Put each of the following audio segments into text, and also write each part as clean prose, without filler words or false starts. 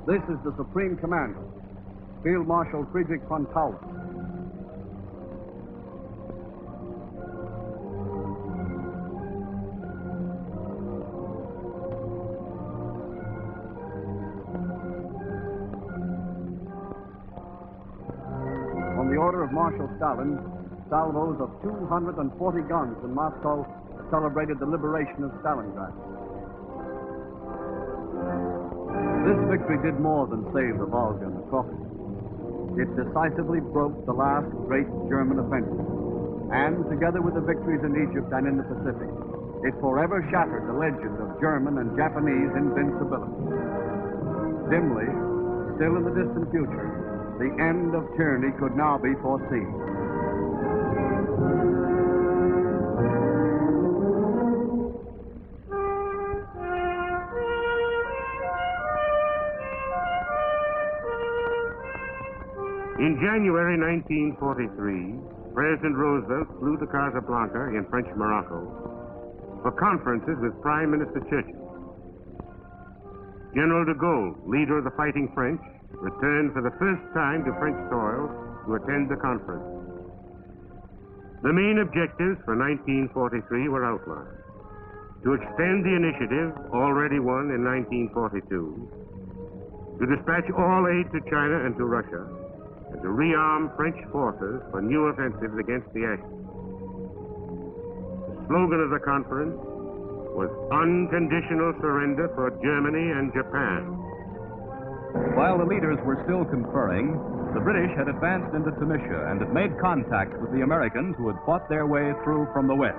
This is the Supreme Commander, Field Marshal Friedrich von Paulus. On the order of Marshal Stalin, salvos of 240 guns in Moscow celebrated the liberation of Stalingrad. This victory did more than save the Volga and the Caucasus. It decisively broke the last great German offensive, and together with the victories in Egypt and in the Pacific, it forever shattered the legend of German and Japanese invincibility. Dimly, still in the distant future, the end of tyranny could now be foreseen. In January 1943, President Roosevelt flew to Casablanca in French Morocco for conferences with Prime Minister Churchill. General de Gaulle, leader of the fighting French, returned for the first time to French soil to attend the conference. The main objectives for 1943 were outlined: to extend the initiative already won in 1942, to dispatch all aid to China and to Russia, and to rearm French forces for new offensives against the Axis. The slogan of the conference was unconditional surrender for Germany and Japan. While the leaders were still conferring, the British had advanced into Tunisia and had made contact with the Americans who had fought their way through from the west.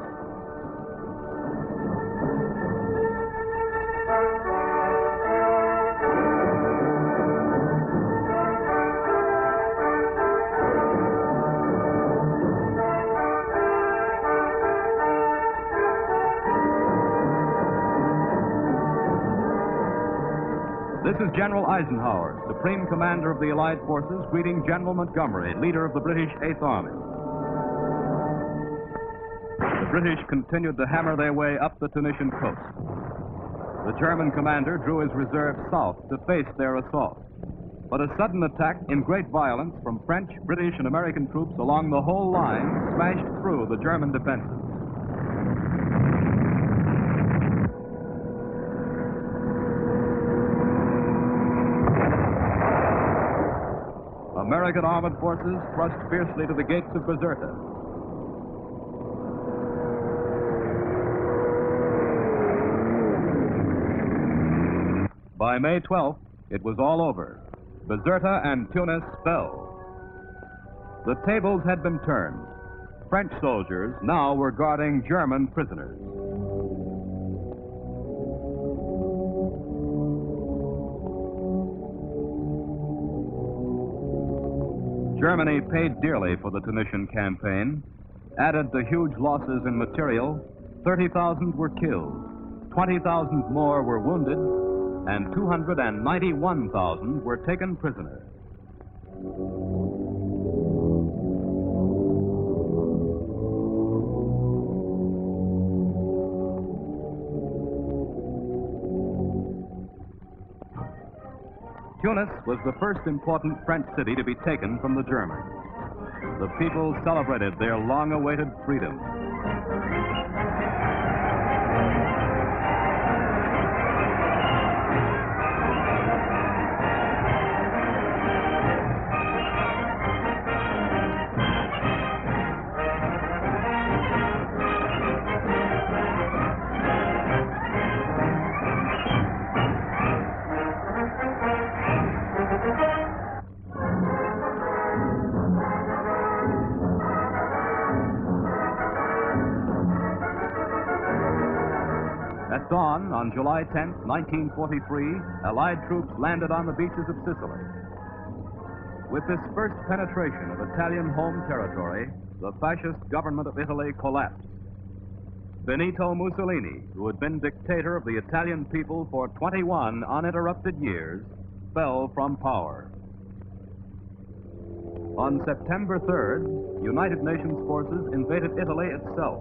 This is General Eisenhower, Supreme Commander of the Allied Forces, greeting General Montgomery, leader of the British Eighth Army. The British continued to hammer their way up the Tunisian coast. The German commander drew his reserve south to face their assault. But a sudden attack in great violence from French, British, and American troops along the whole line smashed through the German defenses. American armored forces thrust fiercely to the gates of Bizerta. By May 12th, it was all over. Bizerta and Tunis fell. The tables had been turned. French soldiers now were guarding German prisoners. Germany paid dearly for the Tunisian campaign. Added to huge losses in material, 30,000 were killed, 20,000 more were wounded, and 291,000 were taken prisoner. Tunis was the first important French city to be taken from the Germans. The people celebrated their long-awaited freedom. At dawn on July 10, 1943, Allied troops landed on the beaches of Sicily. With this first penetration of Italian home territory, the fascist government of Italy collapsed. Benito Mussolini, who had been dictator of the Italian people for 21 uninterrupted years, fell from power. On September 3rd, United Nations forces invaded Italy itself.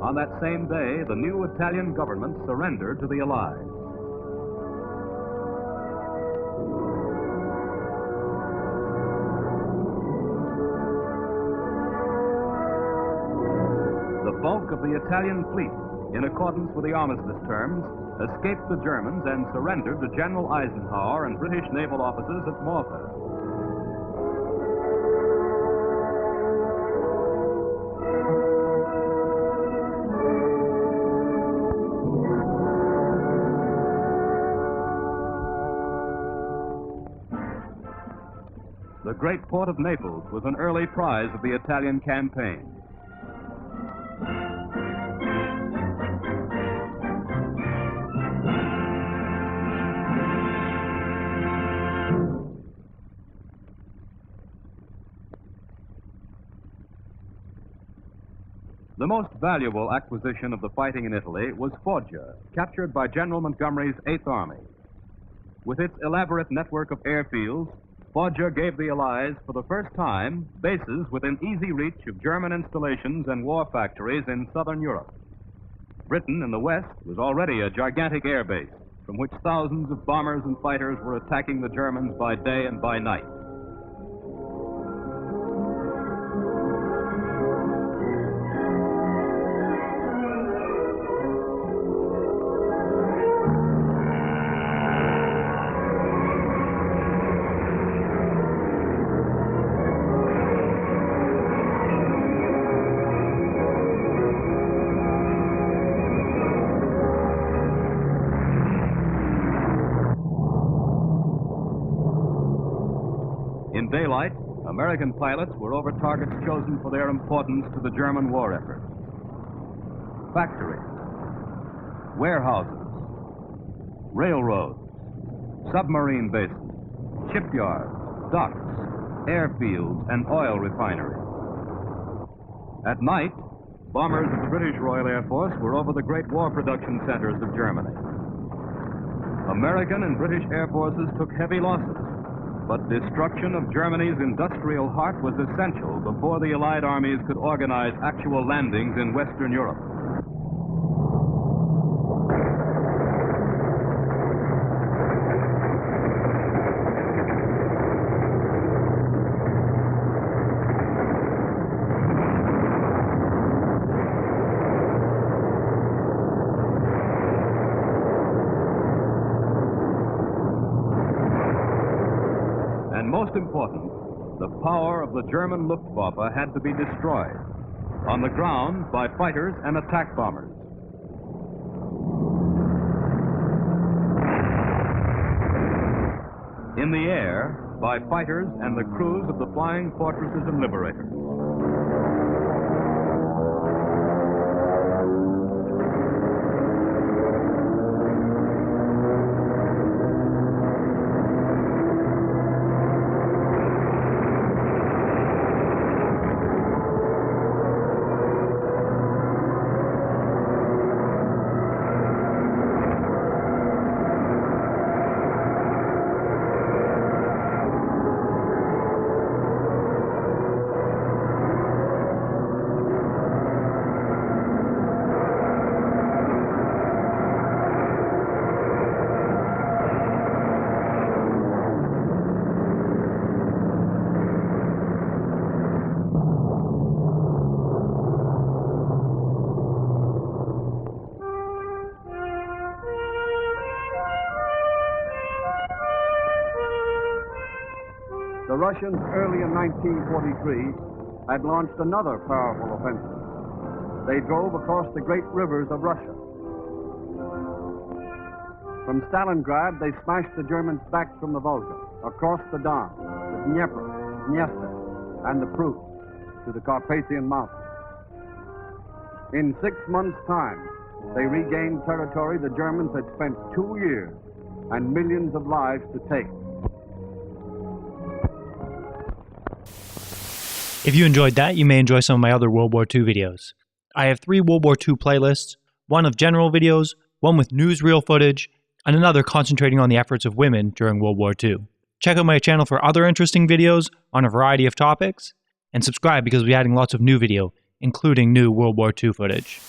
On that same day, the new Italian government surrendered to the Allies. The bulk of the Italian fleet, in accordance with the armistice terms, escaped the Germans and surrendered to General Eisenhower and British naval officers at Malta. The great port of Naples was an early prize of the Italian campaign. The most valuable acquisition of the fighting in Italy was Foggia, captured by General Montgomery's Eighth Army. With its elaborate network of airfields, Foggia gave the Allies, for the first time, bases within easy reach of German installations and war factories in southern Europe. Britain in the west was already a gigantic air base, from which thousands of bombers and fighters were attacking the Germans by day and by night. In daylight, American pilots were over targets chosen for their importance to the German war effort. Factories, warehouses, railroads, submarine bases, shipyards, docks, airfields, and oil refineries. At night, bombers of the British Royal Air Force were over the great war production centers of Germany. American and British air forces took heavy losses, but destruction of Germany's industrial heart was essential before the Allied armies could organize actual landings in Western Europe. And most important, the power of the German Luftwaffe had to be destroyed. On the ground, by fighters and attack bombers. In the air, by fighters and the crews of the flying fortresses and liberators. The Russians, early in 1943, had launched another powerful offensive. They drove across the great rivers of Russia. From Stalingrad, they smashed the Germans back from the Volga, across the Don, the Dnieper, Dniester, and the Prut, to the Carpathian Mountains. In 6 months' time, they regained territory the Germans had spent 2 years and millions of lives to take. If you enjoyed that, you may enjoy some of my other World War II videos. I have 3 World War II playlists, one of general videos, one with newsreel footage, and another concentrating on the efforts of women during World War II. Check out my channel for other interesting videos on a variety of topics, and subscribe because we'll be adding lots of new video, including new World War II footage.